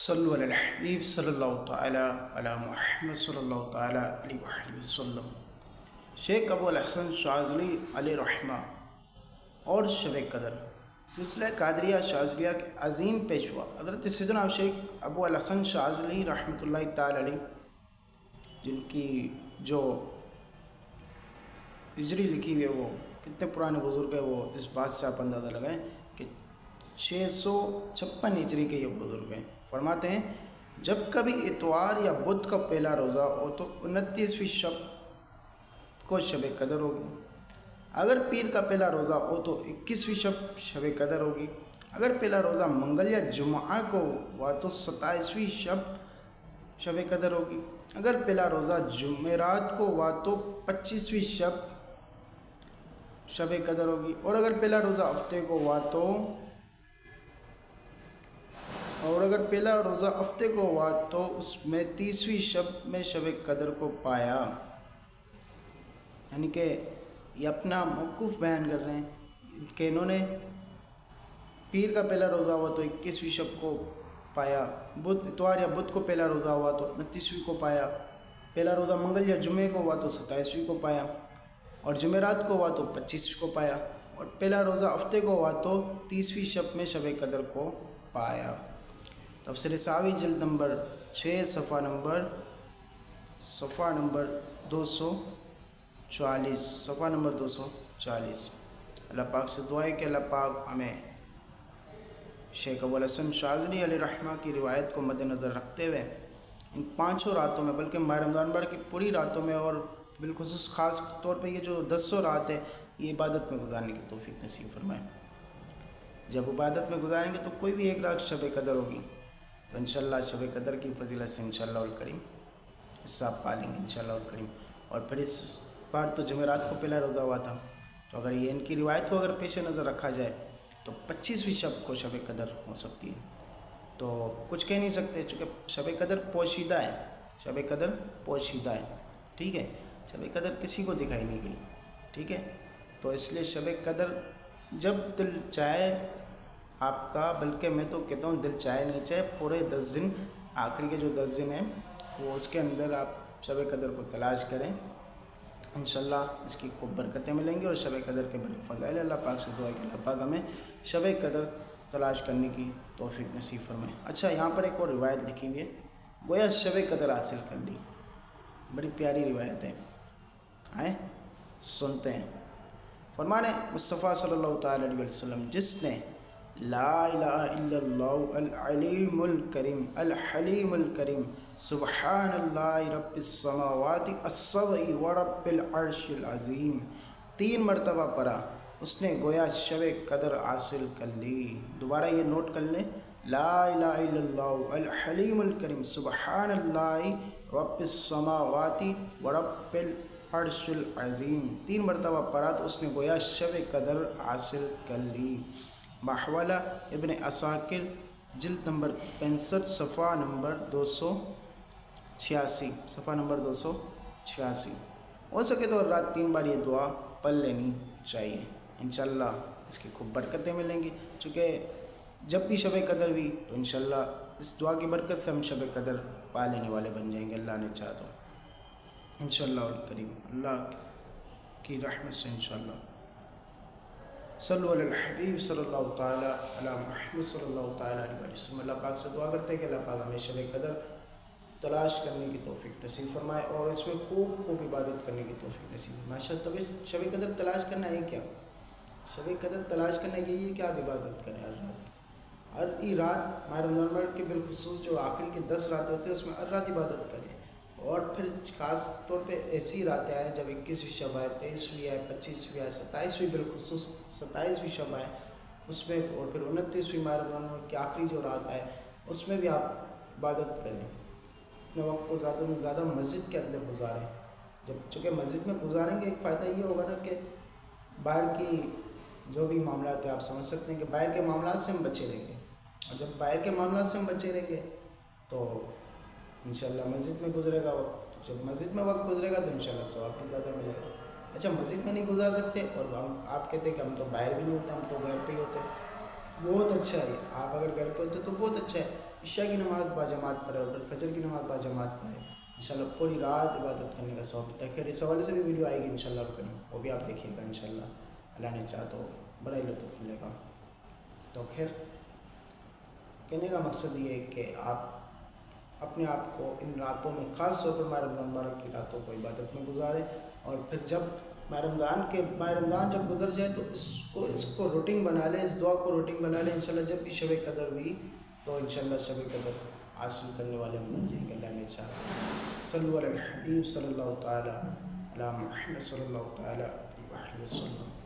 صلو علی الحبیب صلی اللہ تعالیٰ علی محمد صلی اللہ تعالیٰ علیہ وآلہ وسلم۔ شیخ ابو الحسن شاذلی علیہ رحمہ اور شب قدر سلسلہ قادریہ شاذلیہ کے عظیم پیشوا حضرت سیدنا شیخ ابو الحسن شاذلی رحمۃ اللہ تعالیٰ علیہ، جن کی جو ہجری لکھی ہوئی ہے وہ کتنے پرانے بزرگ ہیں، وہ اس بات سے آپ اندازہ لگائیں کہ 656 ہجری کے یہ بزرگ ہیں۔ فرماتے ہیں جب کبھی اتوار یا بدھ کا پہلا روزہ ہو تو 29ویں شب کو شب قدر ہوگی۔ اگر پیر کا پہلا روزہ ہو تو 21ویں شب قدر ہوگی۔ اگر پہلا روزہ منگل یا جمعہ کو ہوا تو 27ویں شب قدر ہوگی۔ اگر پہلا روزہ جمعرات کو ہوا تو 25ویں شب قدر ہوگی۔ اور اگر پہلا روزہ ہفتے کو ہوا تو اس میں 30ویں شب میں شب قدر کو پایا۔ یعنی کہ یہ اپنا موقف بیان کر رہے ہیں کہ انہوں نے پیر کا پہلا روزہ ہوا تو 21ویں شب کو پایا، اتوار یا بدھ کو پہلا روزہ ہوا تو 29ویں کو پایا، پہلا روزہ منگل یا جمعے کو ہوا تو 27ویں کو پایا، اور جمعرات کو ہوا تو 25ویں کو پایا، اور پہلا روزہ ہفتے کو ہوا تو 30ویں شب میں شب قدر کو پایا۔ تفسیر ساوی جلد نمبر 6 صفحہ نمبر 240۔ اللہ پاک سے دعا ہے کہ اللہ پاک ہمیں شیخ ابو الحسن شاذلی علیہ رحمہ کی روایت کو مد نظر رکھتے ہوئے ان 5 راتوں میں، بلکہ ماہ رمضان بھر کی پوری راتوں میں، اور بالخصوص خاص طور پہ یہ جو 10 رات ہے، یہ عبادت میں گزارنے کی توفیق نصیب فرمائے۔ جب عبادت میں گزاریں گے تو کوئی بھی ایک رات شب قدر ہوگی تو انشاءاللہ شب قدر کی فضیلت سے انشاءاللہ الکریم حصہ پا لیں گے انشاءاللہ الکریم۔ اور پھر اس بار تو جمعرات کو پہلا روزہ ہوا تھا، تو اگر یہ ان کی روایت کو اگر پیش نظر رکھا جائے تو 25ویں شب کو شب قدر ہو سکتی ہے۔ تو کچھ کہہ نہیں سکتے چونکہ شب قدر پوشیدہ ہے، شب قدر پوشیدہ ہے، ٹھیک ہے، شب قدر کسی کو دکھائی نہیں گئی، ٹھیک ہے۔ تو اس لیے شب قدر جب دل چاہے آپ کا، بلکہ میں تو کہتا ہوں دل چاہے نہیں چاہے، پورے 10 دن، آخری کے جو 10 دن ہیں وہ اس کے اندر آپ شب قدر کو تلاش کریں، انشاءاللہ اس کی خوب برکتیں ملیں گی اور شب قدر کے بڑے فضائل۔ اللہ پاک سے دعا ہے کہ اللہ پاک ہمیں شب قدر تلاش کرنے کی توفیق نصیب فرمائے۔ اچھا، یہاں پر ایک اور روایت لکھی ہوئی ہے، گویا شب قدر حاصل کر لی، بڑی پیاری روایت ہے، آئیں سنتے ہیں۔ فرمان مصطفیٰ صلی اللہ تعالیٰ علیہ وسلم، جس نے لا الہ الا اللہ العلیم الکریم الحلیم الکریم سبحان اللہ رب السماوات السبع ورب العرش العظیم 3 مرتبہ پڑھا، اس نے گویا شب قدر حاصل کر لی۔ دوبارہ یہ نوٹ کر لیں، لا الہ الا اللہ الحلیم الکریم سبحان اللہ رب السماوات ورب العرش العظیم 3 مرتبہ پڑھا تو اس نے گویا شب قدر حاصل کر لی۔ محولہ ابن عساکر جلد نمبر 65 صفحہ نمبر 286 ہو سکے تو رات 3 بار یہ دعا پڑھ لینی چاہیے، انشاءاللہ اس کی خوب برکتیں ملیں گی۔ چونکہ جب بھی شب قدر ہوئی تو انشاءاللہ اس دعا کی برکت سے ہم شب قدر پا لینے والے بن جائیں گے، اللہ نے چاہا تو انشاءاللہ الکریم، اللہ کی رحمت سے انشاءاللہ۔ صلو علی الحبیب صلی اللہ تعالیٰ علی محمد صلی اللہ تعالیٰ علیہ وسلم۔ اللہ پاک سے دعا کرتے ہیں کہ اللہ پاک ہمیں شب قدر تلاش کرنے کی توفیق نصیب فرمائے اور اس میں خوب عبادت کرنے کی توفیق نصیب فرمائے۔ طب شب قدر تلاش کرنا ہے کیا؟ شب قدر تلاش کرنا یہی ہے کہ آپ عبادت کریں ہر رات ماہ رمضان بھر کے بالخصوص جو آخری کے 10 راتیں ہوتے ہیں اس میں ہر رات عبادت کریں، اور پھر خاص طور پہ ایسی راتیں آئیں جب 21ویں شب آئے، 23ویں آئے، 25ویں آئے، 27ویں بالخصوص 27ویں شب آئے اس میں، اور پھر 29ویں ماہ رمضان کی آخری جو رات آئے اس میں بھی آپ عبادت کریں، اپنے وقت کو زیادہ سے زیادہ مسجد کے اندر گزاریں۔ چونکہ مسجد میں گزاریں گے ایک فائدہ یہ ہوگا نا کہ باہر کی جو بھی معاملات ہیں آپ سمجھ سکتے ہیں کہ باہر کے معاملات سے ہم بچے رہیں گے، اور جب باہر کے معاملات سے ہم بچے رہیں گے تو انشاءاللہ مسجد میں گزرے گا وقت، جب مسجد میں وقت گزرے گا تو انشاءاللہ ثواب بھی زیادہ ملے گا۔ اچھا، مسجد میں نہیں گزار سکتے اور آپ کہتے ہیں کہ ہم تو باہر بھی نہیں ہوتے، ہم تو گھر پہ ہی ہوتے ہیں، بہت اچھا ہے، آپ اگر گھر پہ ہوتے تو بہت اچھا ہے، عشاء کی نماز باجماعت پڑھے اور فجر کی نماز باجماعت پڑھے، انشاءاللہ پوری رات عبادت کرنے کا ثواب ملتا ہے۔ خیر اس حوالے سے بھی ویڈیو آئے گی انشاءاللہ کریم، وہ بھی آپ دیکھیے گا انشاءاللہ، اللہ نے چاہا تو بڑا ہی لطف ملے گا۔ تو خیر کہنے کا مقصد یہ ہے کہ آپ اپنے آپ کو ان راتوں میں، خاص طور پر ماہ رمضان مبارک کی راتوں کو عبادت میں گزاریں، اور پھر جب ماہ رمضان جب گزر جائے تو اس کو روٹین بنا لیں، اس دعا کو روٹین بنا لیں، انشاءاللہ جب بھی شب قدر ہوئی تو انشاءاللہ شب قدر حاصل کرنے والے ہم بن جائیں گے اللہ نے چاہا۔ صلو علی الحبیب صلی اللہ تعالی علی محمد صلی اللہ تعالی علیہ وسلم۔